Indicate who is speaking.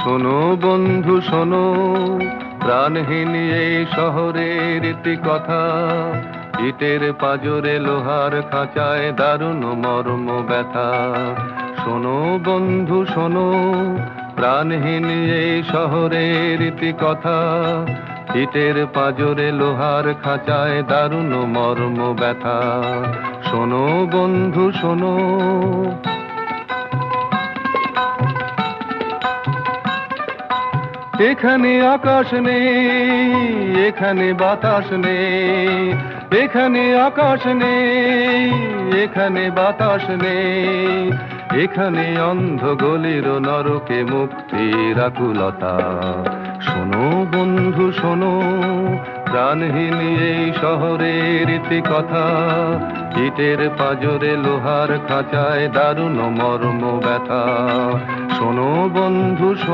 Speaker 1: শোনো বন্ধু শোনো, প্রাণহীন এই শহরের রীতি কথা, ইটের পাজরে লোহার খাঁচায় দারুণ মর্ম ব্যথা। শোনো বন্ধু শোনো, প্রাণহীন এই শহরের রীতি কথা, ইটের পাজরে লোহার খাঁচায় দারুণ মর্ম ব্যথা। শোনো বন্ধু শোনো। এখানে আকাশ নেই, এখানে বাতাস নেই, এখানে আকাশ নেই, এখানে বাতাস নেই, এখানে অন্ধ গলির নরকে মুক্তির আকুলতা। শোনো বন্ধু শোনো, প্রাণহীন এই শহরের রীতি কথা, ইটের পাজরে লোহার খাঁচায় দারুণ মর্ম ব্যথা। শোনো বন্ধু শোনো।